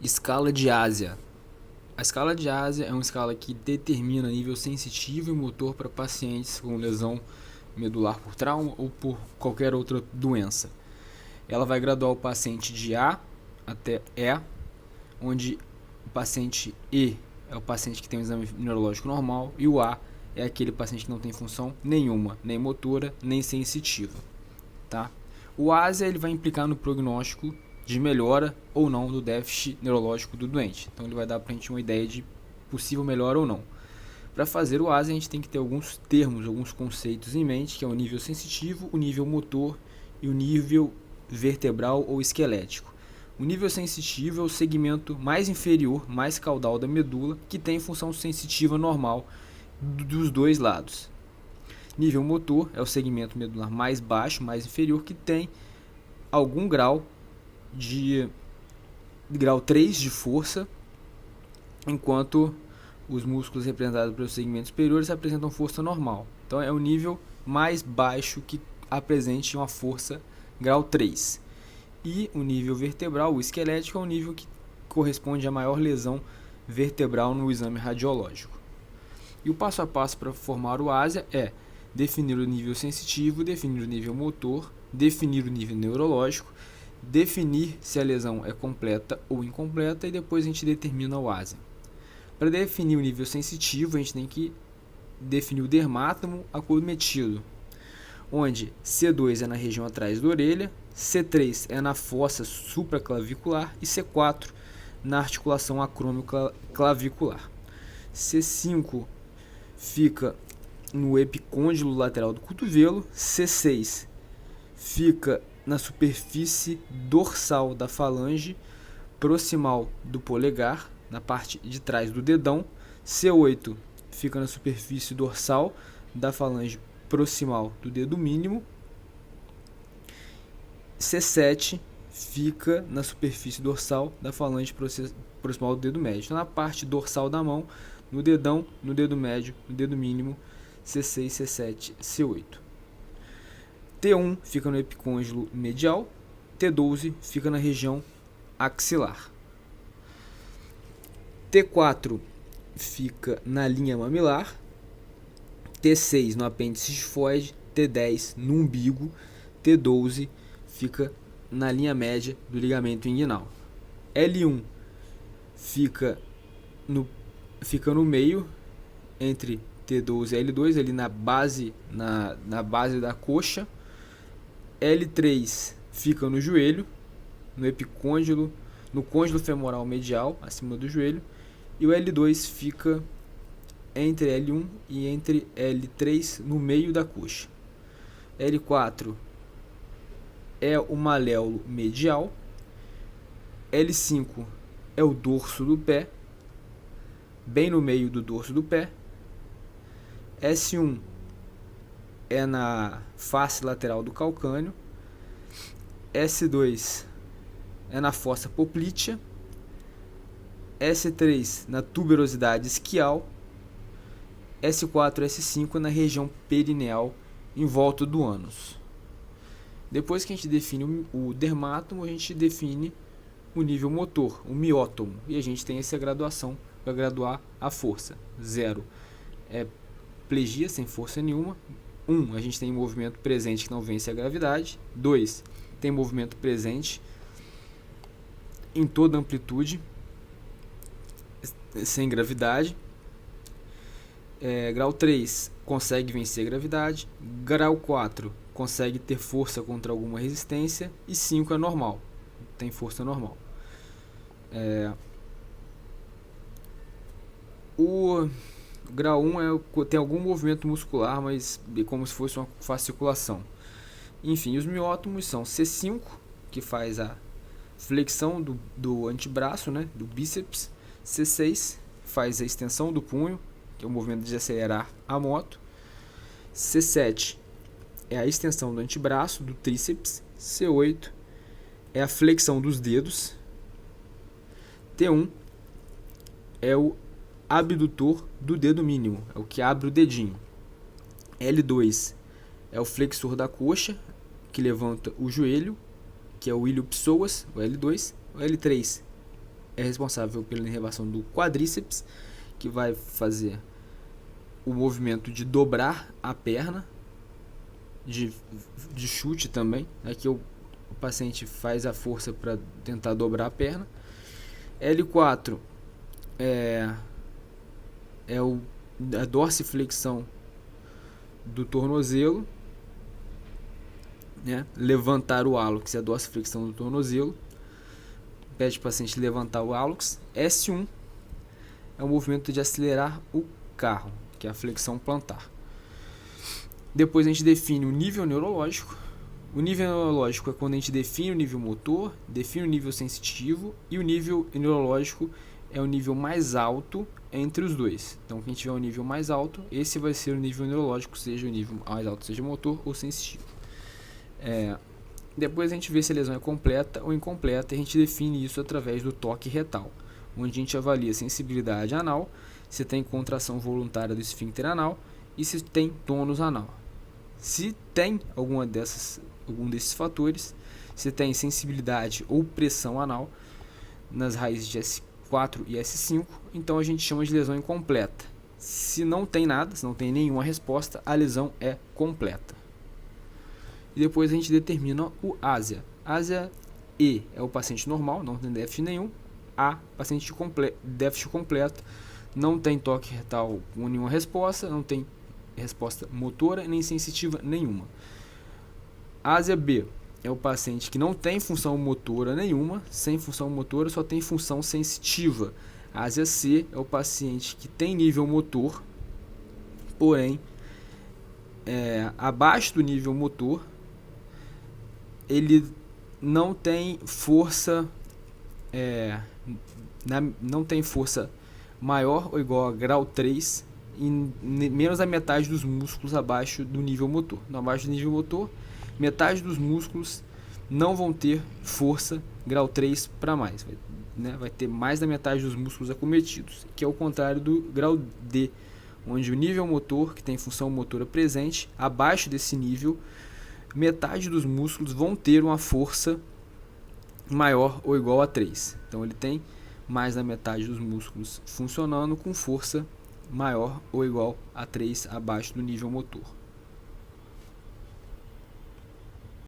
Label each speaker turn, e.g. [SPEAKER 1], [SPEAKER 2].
[SPEAKER 1] Escala de Ásia. A escala de Ásia é uma escala que determina nível sensitivo e motor para pacientes com lesão medular por trauma ou por qualquer outra doença. Ela vai graduar o paciente de A até E, onde o paciente E é o paciente que tem um exame neurológico normal e o A é aquele paciente que não tem função nenhuma, nem motora, nem sensitiva. Tá? O ASIA ele vai implicar no prognóstico de melhora ou não do déficit neurológico do doente. Então ele vai dar para a gente uma ideia de possível melhora ou não. Para fazer o ASIA a gente tem que ter alguns termos, alguns conceitos em mente, que é o nível sensitivo, o nível motor e o nível vertebral ou esquelético. O nível sensitivo é o segmento mais inferior, mais caudal da medula, que tem função sensitiva normal dos dois lados. Nível motor é o segmento medular mais baixo, mais inferior, que tem algum grau 3 de força, enquanto os músculos representados pelos segmentos superiores apresentam força normal. Então é o nível mais baixo que apresente uma força grau 3. E o nível vertebral, o esquelético, é o nível que corresponde à maior lesão vertebral no exame radiológico. E o passo a passo para formar o ASIA é definir o nível sensitivo, definir o nível motor, definir o nível neurológico, definir se a lesão é completa ou incompleta e depois a gente determina o ASIA. Para definir o nível sensitivo, a gente tem que definir o dermátomo acometido, onde C2 é na região atrás da orelha, C3 é na fossa supraclavicular e C4 na articulação acrômio-clavicular. C5 fica no epicôndilo lateral do cotovelo, C6 fica na superfície dorsal da falange proximal do polegar, na parte de trás do dedão, C8 fica na superfície dorsal da falange proximal do dedo mínimo, C7 fica na superfície dorsal da falange proximal do dedo médio. Então, na parte dorsal da mão, no dedão, no dedo médio, no dedo mínimo, C6, C7, C8. T1 fica no epicôndilo medial, T12 fica na região axilar. T4 fica na linha mamilar, T6 no apêndice xifoide, T10 no umbigo, T12 fica na linha média do ligamento inguinal. L1 fica no meio entre T12 e L2, ali na base da coxa. L3 fica no joelho, no epicôndilo, no côndilo femoral medial, acima do joelho. E o L2 fica entre L1 e entre L3, no meio da coxa. L4 é o maléolo medial. L5 é o dorso do pé, bem no meio do dorso do pé. S1 é na face lateral do calcâneo. S2 é na fossa poplítea. S3 na tuberosidade isquial. S4 e S5 na região perineal em volta do ânus. Depois que a gente define o dermátomo, a gente define o nível motor, o miótomo, e a gente tem essa graduação para graduar a força. 0 é plegia, sem força nenhuma. 1, a gente tem movimento presente que não vence a gravidade. 2, tem movimento presente em toda amplitude, sem gravidade. Grau 3 consegue vencer a gravidade. Grau 4 consegue ter força contra alguma resistência. E 5 é normal, tem força normal. O grau 1 tem algum movimento muscular, mas é como se fosse uma fasciculação. Enfim, os miótomos são C5, que faz a flexão do antebraço, né, do bíceps. C6 faz a extensão do punho, que é o movimento de acelerar a moto. C7 é a extensão do antebraço, do tríceps. C8 é a flexão dos dedos. T1 é o abdutor do dedo mínimo, é o que abre o dedinho. L2 é o flexor da coxa, que levanta o joelho, que é o ilho psoas, o L2. O L3 é responsável pela inervação do quadríceps, que vai fazer o movimento de dobrar a perna, de chute também. Aqui o paciente faz a força para tentar dobrar a perna. L4 é a dorsiflexão do tornozelo, né? Levantar o hálux é a dorsiflexão do tornozelo. Pede para o paciente levantar o hálux. S1 é o movimento de acelerar o carro, que é a flexão plantar. Depois a gente define o nível neurológico. O nível neurológico é quando a gente define o nível motor, define o nível sensitivo, e o nível neurológico é o nível mais alto entre os dois. Então, quem tiver o nível mais alto, esse vai ser o nível neurológico, seja o nível mais alto, seja motor ou sensitivo. Depois a gente vê se a lesão é completa ou incompleta, e a gente define isso através do toque retal, onde a gente avalia a sensibilidade anal, se tem contração voluntária do esfíncter anal e se tem tônus anal. Se tem algum desses fatores, se tem sensibilidade ou pressão anal nas raízes de S4 e S5, então a gente chama de lesão incompleta. Se não tem nada, se não tem nenhuma resposta, a lesão é completa. E depois a gente determina o ASIA. ASIA E é o paciente normal, não tem déficit nenhum. A, paciente déficit completo, não tem toque retal com nenhuma resposta, não tem resposta motora nem sensitiva nenhuma. ASIA B é o paciente que não tem função motora nenhuma, sem função motora, só tem função sensitiva. ASIA C é o paciente que tem nível motor, porém, abaixo do nível motor, ele não tem força, não tem força maior ou igual a grau 3 em menos da metade dos músculos abaixo do nível motor. Então, abaixo do nível motor, metade dos músculos não vão ter força grau 3 para mais, vai ter mais da metade dos músculos acometidos, que é o contrário do grau D, onde o nível motor, que tem função motora presente, abaixo desse nível, metade dos músculos vão ter uma força maior ou igual a 3. Então ele tem mais da metade dos músculos funcionando com força maior ou igual a 3 abaixo do nível motor.